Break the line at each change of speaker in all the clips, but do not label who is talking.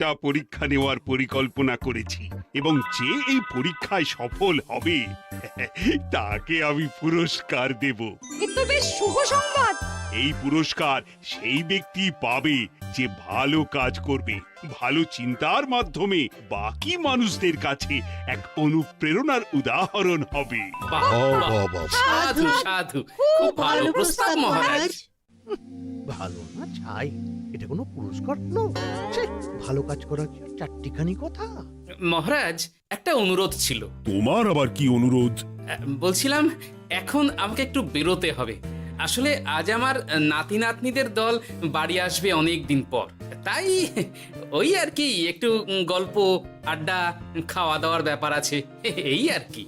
একটা পরীক্ষা নেওয়ার পরিকল্পনা করেছি এবং যে এই পরীক্ষায় সফল হবে তাকে আমি পুরস্কার দেব।
এ তো বেশ শুভ সংবাদ।
এই পুরস্কার সেই ব্যক্তি পাবে যে ভালো কাজ করবে, ভালো চিন্তার মাধ্যমে বাকি মানুষদের কাছে এক অনুপ্রেরণার উদাহরণ হবে।
বাহ, বাহ, সাধু সাধু, খুব ভালো প্রস্তাব মহারাজ।
ভালো না ছাই, এটা কোনো পুরস্কার নয়। ছে, ভালো কাজ করার কি চারটিখানি কথা?
মহারাজ, একটা অনুরোধ ছিল।
তোমার আবার কি অনুরোধ?
বলছিলাম এখন আমাকে একটু বেরোতে হবে। আসলে আজ আমার নাতি নাতনিদের দল বাড়ি আসবে অনেক দিন পর, তাই ওই আর কি একটু গল্প আড্ডা খাওয়া দাওয়ার ব্যাপার আছে, এই আর কি।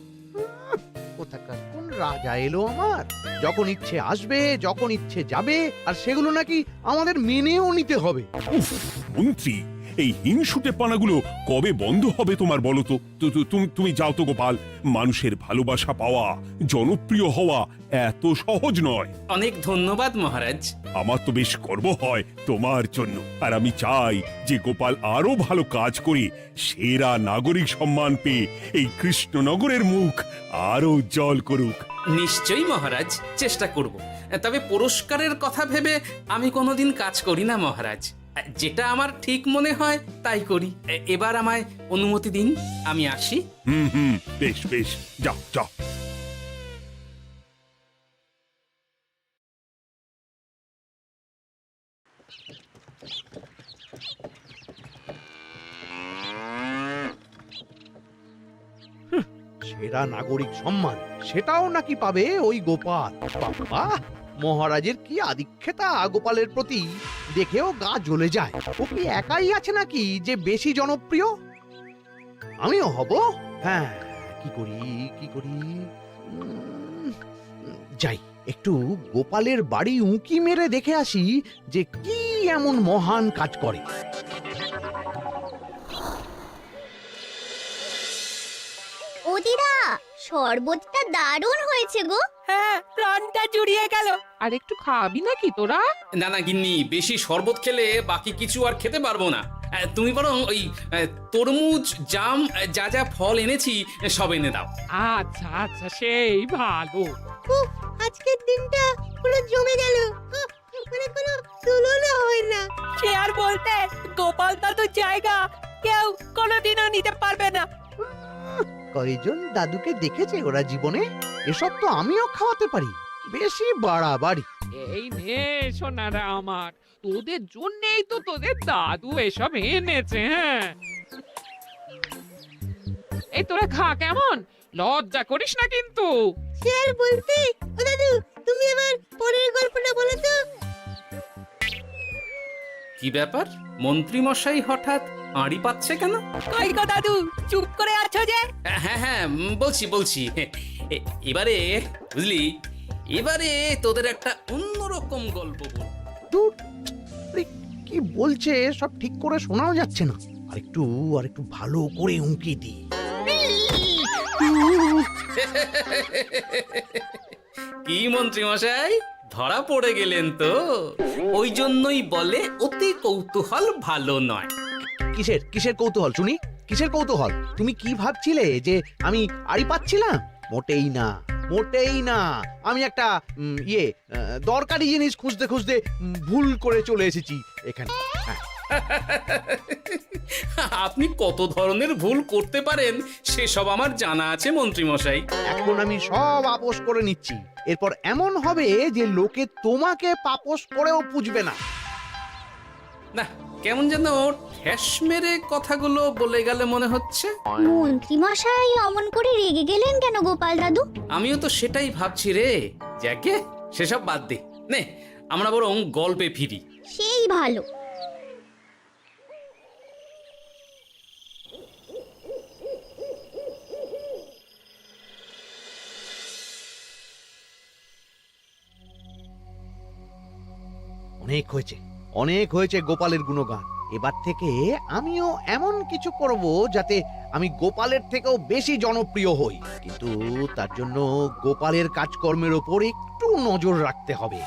কোথাকার কোন রাজা এলো আমার? যখন ইচ্ছে আসবে, যখন ইচ্ছে যাবে, আর সেগুলো নাকি আমাদের মেনেও নিতে হবে।
উফ, মন্ত্রী, এই হিংসুটে পানাগুলো কবে বন্ধ হবে তোমার বলো তো? তুমি যাও তো গোপাল। মানুষের ভালোবাসা পাওয়া, জনপ্রিয় হওয়া এত সহজ নয়।
অনেক ধন্যবাদ মহারাজ।
আমার তো বেশ গর্ব হয় তোমার জন্য, আর আমি চাই যে গোপাল আরো ভালো কাজ করে সেরা নাগরিক সম্মান পেয়ে এই কৃষ্ণনগরের মুখ আরো উজ্জ্বল করুক।
নিশ্চয়ই মহারাজ, চেষ্টা করব। তবে পুরস্কারের কথা ভেবে আমি কোনোদিন কাজ করি না মহারাজ। যেটা আমার ঠিক মনে হয় তাই করি। এবার আমায় অনুমতি দিন, আমি আসি।
হুম, বেশ বেশ, যাও যাও।
সেরা নাগরিক সম্মান সেটাও নাকি পাবে ওই গোপাল। বাবা, মহারাজের কি আদিক্ষেতা গোপালের প্রতি, দেখেও গা জ্বলে যায়। ও কি একাই আছে নাকি যে বেশি জনপ্রিয়? আমিও হব। হ্যাঁ, কি করি কি করি, যাই একটু গোপালের বাড়ি উঁকি মেরে দেখে আসি যে কি এমন মহান কাজ করে।
ও দিদা, শরবতটা দারুণ হয়েছে গো।
হ্যাঁ, প্রাণটা জুড়িয়ে গেল। আর একটু খাবি নাকি তোরা?
না না গিন্নি, বেশি শরবত খেলে বাকি কিছু আর খেতে পারবো না। তুমি বরং ওই তরমুজ, জাম, যা যা ফল এনেছি সব এনে দাও।
আচ্ছা আচ্ছা, সেই ভালো।
উফ, আজকের দিনটা পুরো জমে গেল। মানে কোনো তুলনা হয় না।
সে আর বলতে, গোপাল দাদুর জায়গা কেউ কোনোদিনও নিতে পারবে না।
কয়জন দাদুকে দেখেছে ওরা জীবনে? এসব তো আমিও খাওয়াতে পারি। বেশি বাড়াবাড়ি।
এই নে সোনারা আমার, তোদের জন্যই তো তোদের দাদু এসব এনেছে। হ্যাঁ, এই তোরা খা, কেমন? লজ্জা করিস না কিন্তু।
সে আর বলতে, ও দাদু, তুমি এবার পরের গল্পটা বলো তো।
কি ব্যাপার, মন্ত্রী মশাই হঠাৎ আড়ি পাচ্ছে কেন?
কই গো দাদু, চুপ করে আছো যে?
হ্যাঁ হ্যাঁ, বলছি। এবারে বুঝলি, এবারে তোদের একটা অন্যরকম গল্প বল।
দূর, আরে কি বলছে সব ঠিক করে শোনাও যাচ্ছে না। আর একটু ভালো করে উঁকি দি।
কি মন্ত্রী মশাই, ধরা পড়ে গেলেন তো? ওই জন্যই বলে অতি কৌতূহল ভালো নয়।
কিসের কৌতূহল শুনি? কিসের কৌতূহল? তুমি কি ভাবছিলে যে আমি আড়ি পাচ্ছিলাম? মোটেই না, মোটেই না। আমি একটা দরকারি জিনিস খুঁজতে খুঁজতে ভুল করে চলে এসেছি এখানে। হ্যাঁ,
আপনি কত ধরনের ভুল করতে পারেন সেসব আমার জানা আছে মন্ত্রী মশাই।
এখন আমি সব আপোষ করে নিচ্ছি। এরপর এমন হবে যে লোকে তোমাকে পাপোশ করেও পুজবে না।
না, কেমন যেন ঠেস মেরে কথাগুলো বলে গেলে মনে হচ্ছে।
মন্ত্রী মশাই অমন করে রেগে গেলেন কেন গোপাল দাদু?
আমিও তো সেটাই ভাবছি রে। যাকে সেসব বাদ দে, নে আমরা বরং গল্পে ফিরি।
সেই ভালো।
অনেক হয়েছে গোপালের গুণগান। এবার থেকে আমিও এমন কিছু করব যাতে আমি গোপালের থেকেও বেশি জনপ্রিয় হই। কিন্তু তার জন্য গোপালের কাজকর্মের ওপর একটু নজর রাখতে হবে।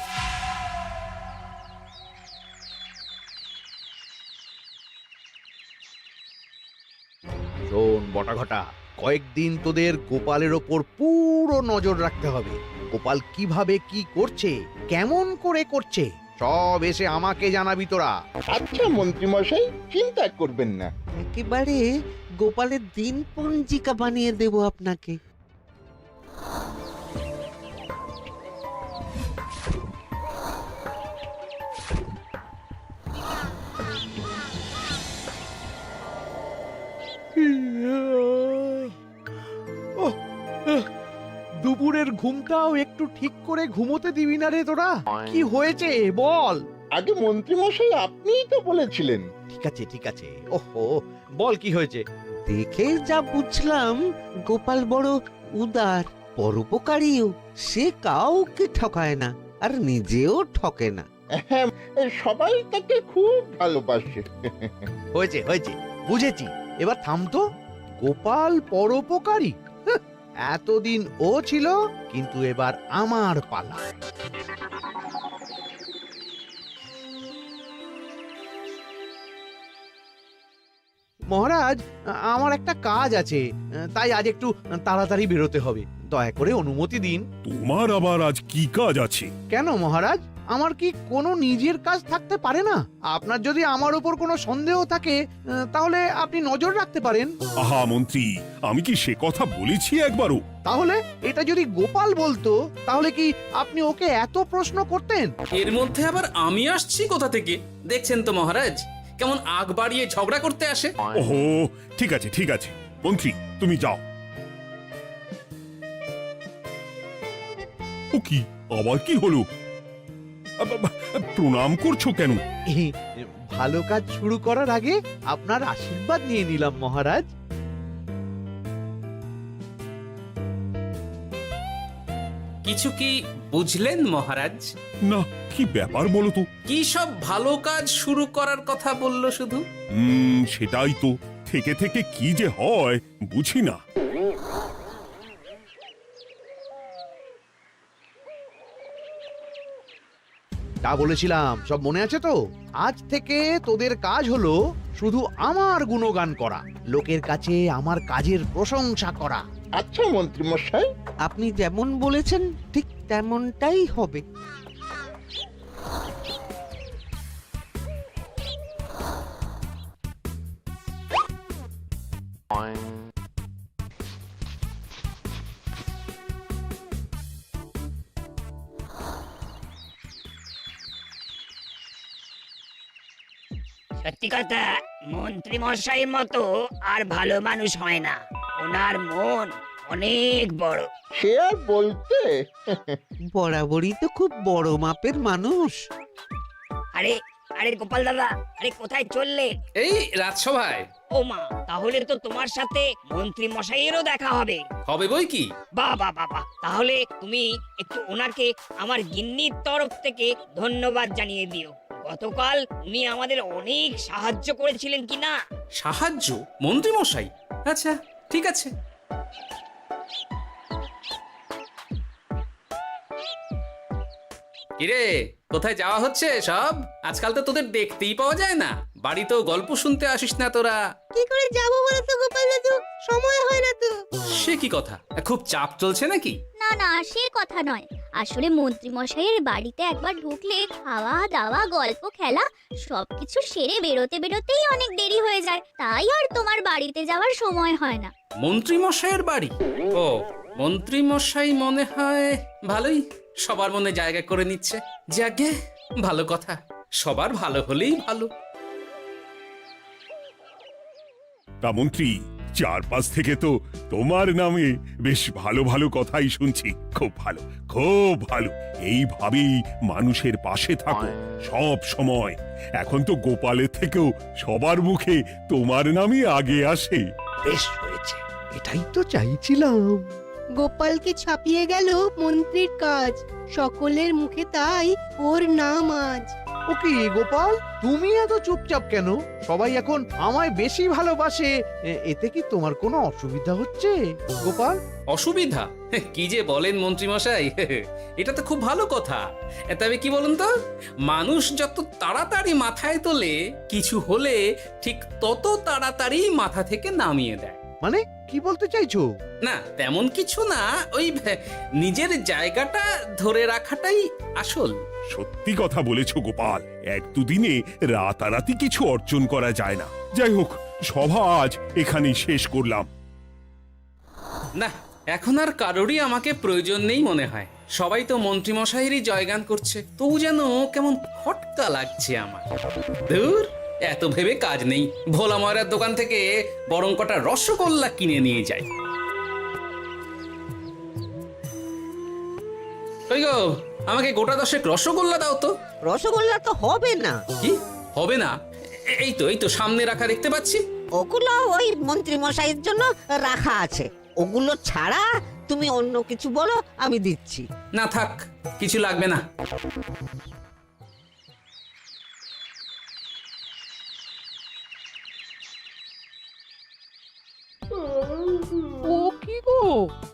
শোন বটাঘটা, কয়েকদিন তোদের গোপালের ওপর পুরো নজর রাখতে হবে। গোপাল কিভাবে কি করছে, কেমন করে করছে, সব এসে আমাকে জানাবি তোরা।
আচ্ছা মন্ত্রীমশাই, চিন্তা করবেন না।
একেবারে গোপালের দিন পঞ্জিকা বানিয়ে দেব আপনাকে।
ওহ, দুপুরের ঘুমটাও একটু ঠিক করে ঘুমোতে দিবি না রে তোরা? কি হয়েছে বল।
আগে মন্ত্রীমশাই আপনিই তো বলেছিলেন।
ঠিক আছে ঠিক আছে, ওহো বল কি হয়েছে।
দেখে যা বুঝলাম গোপাল বড় উদার, পরোপকারীও। সে কাউকে ঠকায় না, আর নিজেও ঠকে না।
হ্যাঁ, সবাই তাকে খুব ভালোবাসে।
হয়েছে হয়েছে, বুঝেছি। এবার থাম তো। গোপাল পরোপকারী? হাহ, এতদিন ও ছিল, কিন্তু এবার আমার পালা। মহারাজ, আমার একটা কাজ আছে, তাই আজ একটু তাড়াতাড়ি বেরোতে হবে। দয়া করে অনুমতি দিন।
তোমার আবার আজ কি কাজ আছে?
কেন মহারাজ, আমার কি কোনো নিজের কাজ থাকতে পারে না? আপনার যদি আমার উপর কোনো সন্দেহ থাকে, তাহলে আপনি নজর রাখতে পারেন।
আহা মন্ত্রী, আমি কি সে কথা বলেছি একবারও?
তাহলে এটা যদি গোপাল বলতো, তাহলে কি আপনি ওকে এত প্রশ্ন করতেন?
এর মধ্যে আবার আমি আসছি কোথা থেকে? দেখছেন তো মহারাজ, কেমন আগ বাড়িয়ে ঝগড়া করতে আসে।
ওহো, ঠিক আছে ঠিক আছে, মন্ত্রী তুমি যাও। ও কি, আবার কি হলো? প্রণাম করছো কেন?
ভালো কাজ শুরু করার আগে আপনার আশীর্বাদ নিয়ে নিলাম মহারাজ।
কিছু কি বুঝলেন মহারাজ?
না, কি ব্যাপার বলো তো?
কি সব ভালো কাজ শুরু করার কথা বললো শুধু?
সেটাই তো, থেকে থেকে কি যে হয় বুঝি না।
তা বলেছিলাম, সব মনে আছে তো? আজ থেকে তোদের কাজ হলো শুধু আমার গুণগান করা, লোকের কাছে আমার কাজের প্রশংসা করা।
আচ্ছা মন্ত্রীমশাই।
আপনি যেমন বলেছেন ঠিক তেমনটাই হবে।
সত্যি কথা, মন্ত্রী মশাইয়ের মতো আর ভালো মানুষ হয় না। ওনার মন অনেক বড়।
সে আর বলতে।
বরাবরই তো খুব বড় মাপের মানুষ।
আরে আরে গোপাল দাদা, আরে কোথায় চললে?
এই রাজসভায়।
ও মা, তাহলে তো তোমার সাথে মন্ত্রী মশাইয়েরও দেখা হবে।
হবে বই কি?
বাহ বাহ বাহ বাহ, তাহলে তুমি একটু ওনাকে আমার গিন্নির তরফ থেকে ধন্যবাদ জানিয়ে দিও। গতকাল উনি আমাদের অনেক সাহায্য করেছিলেন কি না?
সাহায্য? মন্ত্রী মশাই? আচ্ছা ঠিক আছে। কিরে, কোথায় যাওয়া হচ্ছে সব? আজকাল তো তোদের দেখতেই পাওয়া যায় না, বাড়িতেও গল্প শুনতে আসিস না তোরা।
কি করে যাবো বলো তো গোপাল দাদু, সময় হয় না তো।
সে কি কথা, খুব চাপ চলছে নাকি?
না না, সে কথা নয়। আসলে মন্ত্রী মশাইয়ের বাড়িতে একবার ঢুকলে খাওয়া দাওয়া গল্প খেলা সবকিছু সেরে বেরোতে বেরোতেই অনেক দেরি হয়ে যায়, তাই আর তোমার বাড়িতে যাওয়ার সময় হয় না।
মন্ত্রী মশাইয়ের বাড়ি? ও, মন্ত্রী মশাই মনে হয় ভালোই সবার মনে জায়গা করে নিচ্ছে। যাকে ভালো কথা, সবার ভালো হলেই ভালো।
তা মন্ত্রী, চারপাশ থেকে তো তোমার নামে বেশ ভালো ভালো কথাই শুনছি। খুব ভালো, খুব ভালো। এইভাবেই মানুষের পাশে থাকো সব সময়। এখন তো গোপালের থেকেও সবার মুখে তোমার নামই আগে আসে।
বেশ হয়েছে, এটাই তো চাইছিলাম।
গোপালকে ছাপিয়ে গেল মন্ত্রীর কাজ, সকলের মুখে তাই ওর নাম আজ।
ও কি গোপাল, তুমি এত চুপচাপ কেন? সবাই এখন আমায় বেশি ভালোবাসে, এতে কি তোমার কোনো অসুবিধা হচ্ছে গোপাল?
অসুবিধা? কি যে বলেন মন্ত্রী মশাই, এটা তো খুব ভালো কথা। তবে কি বলুন তো, মানুষ যত তাড়াতাড়ি মাথায় তোলে, কিছু হলে ঠিক তত তাড়াতাড়ি মাথা থেকে নামিয়ে দেয়।
মানে কি বলতে চাইছো?
না তেমন কিছু না, ওই নিজের জায়গাটা ধরে রাখাটাই আসল।
সত্যি কথা বলেছো গোপাল, এক দুদিনে রাতারাতি কিছু অর্জন করা যায় না। যাই হোক, সভা আজ এখানেই শেষ করলাম।
না এখন আর কারোরই আমাকে প্রয়োজন নেই মনে হয়। সবাই তো মন্ত্রীমশাইয়েরই জয়গান করছে, তবু যেন কেমন খটকা লাগছে আমার। ধুর, এত ভেবে কাজ নেই, ভোলা ময়রার দোকান থেকে বরং কটা রসগোল্লা কিনে নিয়ে যাই। কই গো, আমাকে গোটা 10 রসগোল্লা দাও তো।
রসগোল্লা তো হবে না।
কি হবে না? এই তো সামনে রাখা দেখতে পাচ্ছি।
ওগুলো ওই মন্ত্রী মশাইয়ের জন্য রাখা আছে। ওগুলো ছাড়া তুমি অন্য কিছু বলো, আমি দিচ্ছি।
না থাক, কিছু লাগবে না।
ও কি গো,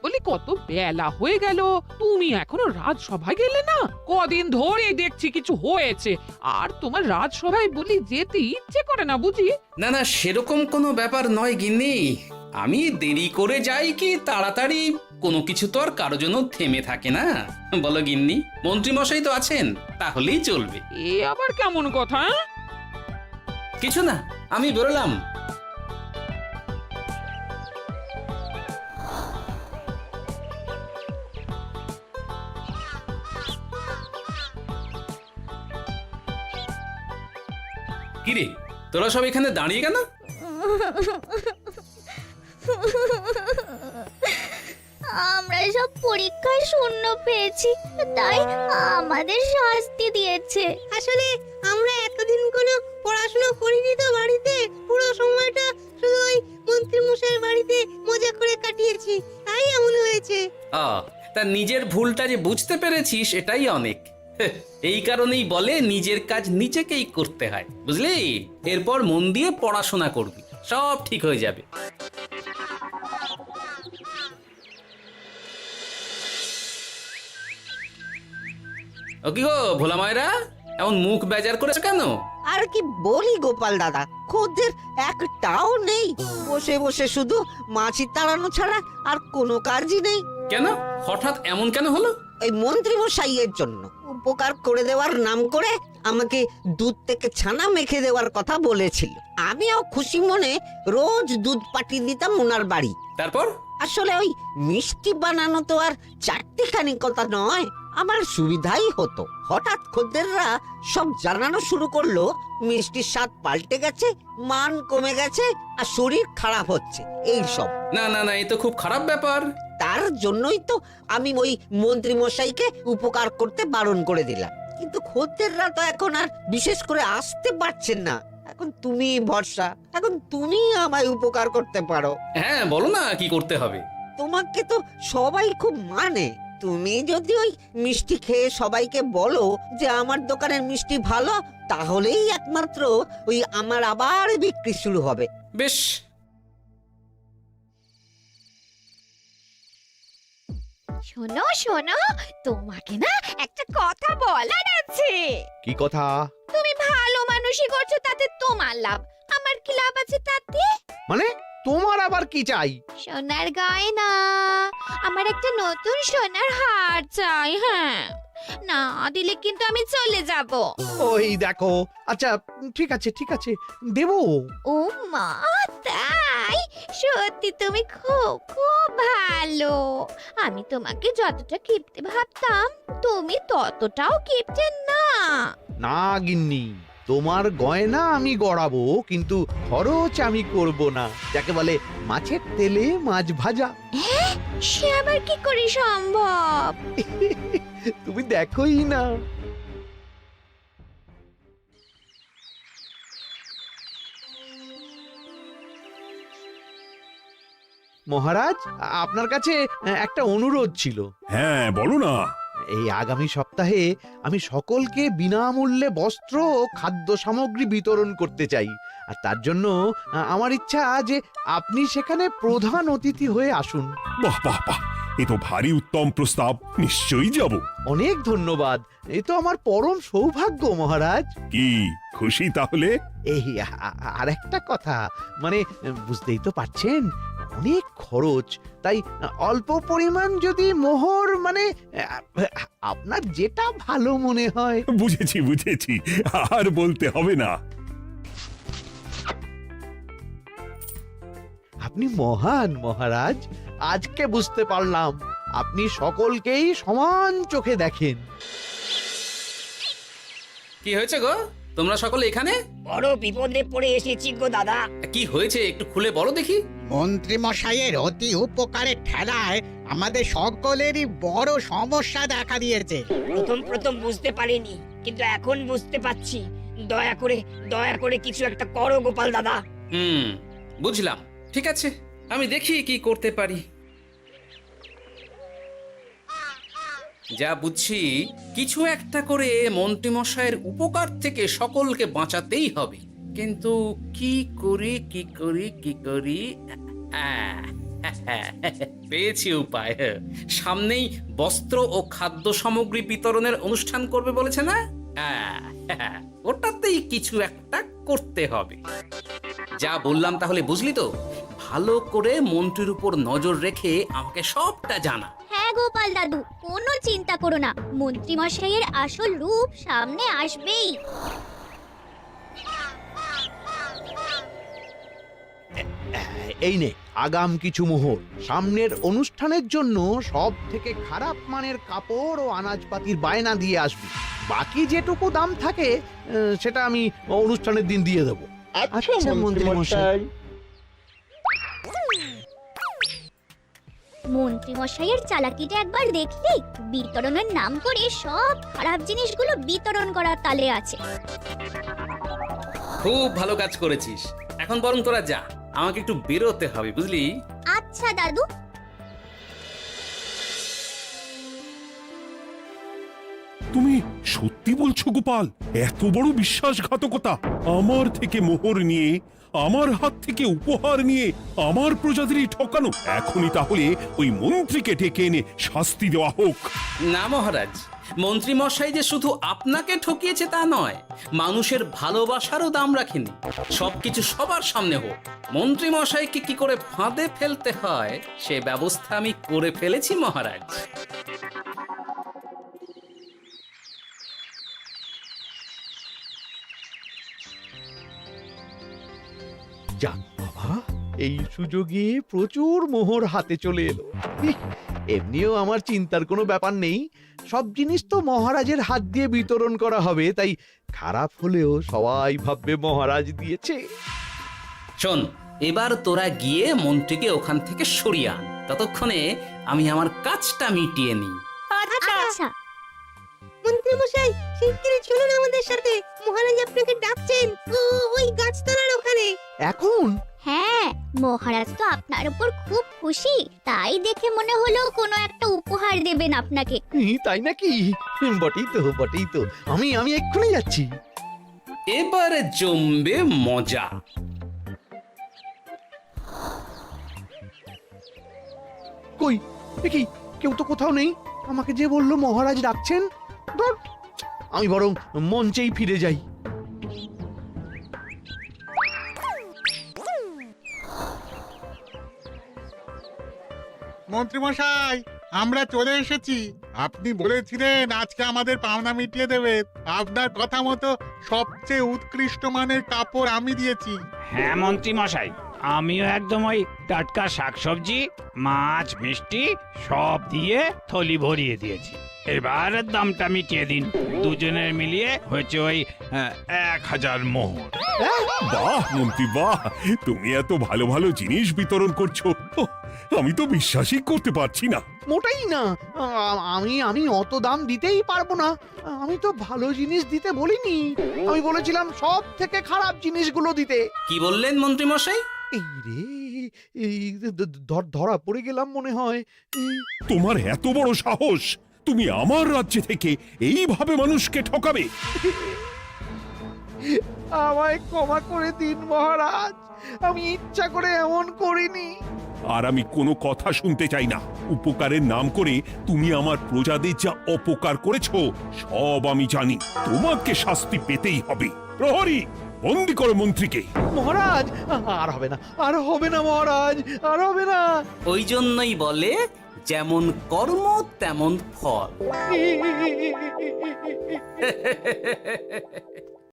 বলি কত বেলা হয়ে গেল, তুমি এখনো রাজসভায় গেলে না? কদিন ধরে দেখছি কিছু হয়েছে, আর তোমার রাজসভায় বলি যেতে ইচ্ছে করে না বুঝি?
না না, সেরকম কোনো ব্যাপার নয় গিন্নি। আমি দেরি করে যাই কি তাড়াতাড়ি, কোনো কিছু তো আর কারো জন্য থেমে থাকে না। বলো গিন্নি, মন্ত্রীমশাই তো আছেন, তাহলেই চলবে।
এ আবার কেমন কথা?
কিছু না, আমি বেরোলাম। কিরে, তোরা সব এখানে দাঁড়িয়ে কেন?
আমরা সব পরীক্ষায় শূন্য পেয়েছি, তাই আমাদের শাস্তি দিয়েছে।
আসলে আমরা এতদিন কোনো পড়াশোনা করিনি তো বাড়িতে, পুরো সময়টা শুধু ওই মন্ত্রী মশাইয়ের বাড়িতে মজা করে কাটিয়েছি, তাই এমন হয়েছে।
তা নিজের ভুলটা যে বুঝতে পেরেছিস এটাই অনেক। এই কারণেই বলে নিজের কাজ নিজেকেই করতে হয়, বুঝলি? এরপর মন দিয়ে পড়াশোনা করবি, সব ঠিক হয়ে যাবে। ও কি গো ভোলা মায়েরা, এমন মুখ বেজার করেছে কেন?
আর কি বলি গোপাল দাদা, খদ্দের একটাও নেই। বসে বসে শুধু মাছি তাড়ানো ছাড়া আর কোনো কাজই নেই।
কেন, হঠাৎ এমন কেন হলো?
ওই মন্ত্রী মশাইয়ের জন্য উপকার করে দেওয়ার নাম করে আমাকে দুধ থেকে ছানা মেখে দেওয়ার কথা বলেছিল। আমিও খুশি মনে রোজ দুধ পাঠিয়ে দিতাম ওনার বাড়ি।
তারপর?
আসলে ওই মিষ্টি বানানো তো আর চারটিখানি কথা নয়, আমার সুবিধাই হতো। হঠাৎ খদ্দেররা সব জানানো শুরু করলো মিষ্টির স্বাদ পাল্টে গেছে, মান কমে গেছে, আর শরীর খারাপ হচ্ছে, এই সব।
না না না, এই তো খুব খারাপ ব্যাপার।
তার জন্যই তো আমি ওই মন্ত্রী মশাইকে উপকার করতে বারণ করে দিলাম। কিন্তু খদ্দেররা তো এখন আর বিশেষ করে আসতে পারছেন না। এখন তুমি ভরসা, এখন তুমি আমায় উপকার করতে পারো।
হ্যাঁ বলো না, কি করতে হবে?
তোমাকে তো সবাই খুব মানে। তুমি যদি ওই মিষ্টি খেয়ে সবাইকে বলো যে আমার দোকানের মিষ্টি ভালো, তাহলেই একমাত্র ওই আমার আবার বিক্রি শুরু হবে।
বেশ।
শোনো শোনো, তোমাকে না একটা কথা বলার আছে।
কি কথা?
তুমি ভালো মানুষই করছো, তাতে তোমার লাভ, আমার কি লাভ আছে তাতে?
মানে তোমার আবার কি চাই?
সোনার গয়না, আমার একটা নতুন সোনার হার চাই। হ্যাঁ, না দিলে কিন্তু আমি চলে যাব।
ওই দেখো, আচ্ছা ঠিক আছে ঠিক আছে, দেবো।
ও মা, তাই? সত্যি তুমি খুব খুব ভালো। আমি তোমাকে যতটা কিপটে ভাবতাম, তুমি ততটাও কিপটে না।
না গিন্নি, তোমার গয়না আমি গড়াবো, কিন্তু খরচ আমি করব না। যাকে বলে মাছের তেলে মাছ ভাজা।
সে আবার কি করে সম্ভব?
তুমি দেখোই না। মহারাজ, আপনার কাছে একটা অনুরোধ ছিল।
হ্যাঁ বলো না।
এই আগামী সপ্তাহে আমি সকলকে বিনামূল্যে বস্ত্র ও খাদ্য সামগ্রী বিতরণ করতে চাই। আর তার জন্য আমার ইচ্ছা যে আপনি সেখানে প্রধান অতিথি হয়ে আসুন।
বাহ বাহ বাহ, এ তো ভারী উত্তম প্রস্তাব, নিশ্চয়ই যাব।
অনেক ধন্যবাদ, এ তো আমার পরম সৌভাগ্য মহারাজ।
কি খুশি তাহলে?
এই আর একটা কথা, মানে বুঝতেই তো পারছেন, অনেক খরচ, তাই অল্প পরিমাণ যদি মোহর মানে আপনার যেটা ভালো মনে হয়।
বুঝেছি বুঝেছি, আর বলতে হবে না।
আপনি মহান মহারাজ, আজকে বুঝতে পারলাম আপনি সকলকেই সমান চোখে দেখেন।
কি হয়েছে গো, তোমরা সকলে এখানে?
বড় বিপদে পড়ে এসেছি গো দাদা।
কি হয়েছে একটু খুলে বলো দেখি।
মন্ত্রী মশাইয়ের অতি উপকারের ঠেলায় আমাদের সকলেরই বড় সমস্যা দেখা দিয়েছে।
প্রথম বুঝতে পারিনি, কিন্তু এখন বুঝতে পারছি। দয়া করে কিছু একটা করো গোপাল দাদা।
বুঝলাম, ঠিক আছে, আমি দেখি কি করতে পারি। যা বুঝছি, কিছু একটা করে মন্ত্রীমশাইয়ের উপকার থেকে সকলকে বাঁচাতেই হবে। কিন্তু কি করি পেয়েছি উপায়। সামনেই বস্ত্র ও খাদ্য সামগ্রী বিতরণের অনুষ্ঠান করবে বলেছে না? ওটাতেই কিছু একটা করতে হবে। যা বললাম তাহলে বুঝলি তো? ভালো করে মন্ত্রীর উপর নজর রেখে আমাকে সবটা জানা।
হ্যাঁ গোপাল দাদু, কোনো চিন্তা করো না, মন্ত্রী মশাইয়ের আসল রূপ সামনে আসবেই।
এই নে আগাম কিছু মোহর। সামনের অনুষ্ঠানের জন্য সব থেকে খারাপ মানের কাপড় ও আনাজপাতির বায়না দিয়ে আসবি। বাকি যেটুকু দাম থাকে সেটা আমি অনুষ্ঠানের দিন দিয়ে দেবো।
আচ্ছা মন্ত্রী মশাই।
মন্ত্রী মশাইয়ের চালাকিটা একবার দেখলি? বিতরণের নাম করে সব খারাপ জিনিসগুলো বিতরণ করার তালে আছে।
খুব ভালো কাজ করেছিস। এখন বরং তোরা যা, আমাকে একটু বেরোতে হবে, বুঝলি?
আচ্ছা দাদু।
তুমি সত্যি বলছো গোপাল? এত বড় বিশ্বাসঘাতকতা! আমার থেকে মোহর নিয়ে, আমার হাত থেকে উপহার নিয়ে আমার প্রজাদেরই ঠকানো। এখনই তাহলে ওই মন্ত্রীকে ডেকে এনে শাস্তি দেওয়া হোক।
না মহারাজ, মন্ত্রী মশাই যে শুধু আপনাকে ঠকিয়েছে তা নয়, মানুষের ভালোবাসারও দাম রাখেনি। সবকিছু সবার সামনে হোক। মন্ত্রী মশাইকে কি করে ফাঁদে ফেলতে হয় সে ব্যবস্থা আমি করে ফেলেছি মহারাজ।
যাক বাবা, এই সুযোগে প্রচুর মোহর হাতে চলে এলো। এমনিও আমার চিন্তার কোনো ব্যাপার নেই, সব জিনিস তো মহারাজের হাত দিয়ে বিতরণ করা হবে, তাই খারাপ হলেও সবাই ভাববে মহারাজ দিয়েছে।
শোন, এবার তোরা গিয়ে মন্ত্রীকে ওখান থেকে সরিয়ে আন। ততক্ষণে আমি আমার কাজটা মিটিয়ে নিই।
আচ্ছা।
মন্ত্রী মশাই, শিগগিরই চলুন আমাদের সাথে। মহারাজ আপনাকে ডাকছেন ওই গাছতলার ওখানে।
এখন?
হ্যাঁ, মহারাজ তো আপনার উপর খুব খুশি, তাই দেখে মনে হলো কোনো একটা উপহার দেবেন আপনাকে।
তাই নাকি? বটেই তো। আমি এক্ষুনি যাচ্ছি।
এবারে জমবে মজা।
কই দেখি, কেউ তো কোথাও নেই। আমাকে যে বললো মহারাজ ডাকছেন, ধুর, আমি বরং মঞ্চেই ফিরে যাই।
মন্ত্রী মশাই, আমরা চলে এসেছি। আপনি বলেছিলেন আজকে আমাদের পাওনা মিটিয়ে দেবেন। আপনার কথা মতো সবচেয়ে উৎকৃষ্ট মানের কাপড় আমি দিয়েছি।
হ্যাঁ মন্ত্রী মশাই, আমিও একদম ওই টাটকা শাকসবজি, মাছ, মিষ্টি সব দিয়ে থলি ভরিয়ে দিয়েছি। এবার দামটা মিটিয়ে দিন। দুজনের মিলিয়ে হয়েছে ওই 1000 মোহর।
বাহ মন্ত্রী বাহ, তুমি এত ভালো ভালো জিনিস বিতরণ করছো, আমি তো বিশ্বাসই করতে পারছি না।
মোটাই না, আমি অত দাম দিতেই পারবো না। আমি তো ভালো জিনিস দিতে বলিনি, আমি বলেছিলাম সব থেকে খারাপ জিনিসগুলো দিতে।
কি বললেন মন্ত্রী মশাই?
এই রে, এই ধরা পড়ে গেলাম মনে হয়।
তোমার এত বড় সাহস! তুমি আমার রাজ্য থেকে এইভাবে মানুষকে ঠকাবে?
আমায় ক্ষমা করে দিন মহারাজ, আমি ইচ্ছা করে এমন করিনি।
আর আমি কোনো কথা শুনতে চাই না। উপকারের নাম করে তুমি আমার প্রজাদের যা অপকার করেছো সব আমি জানি। তোমাকে শাস্তি পেতেই হবে। প্রহরী, বন্দি করো মন্ত্রীকে।
মহারাজ, আর হবে না, আর হবে না মহারাজ, আর হবে না।
ওই জন্যই বলে যেমন কর্ম তেমন ফল।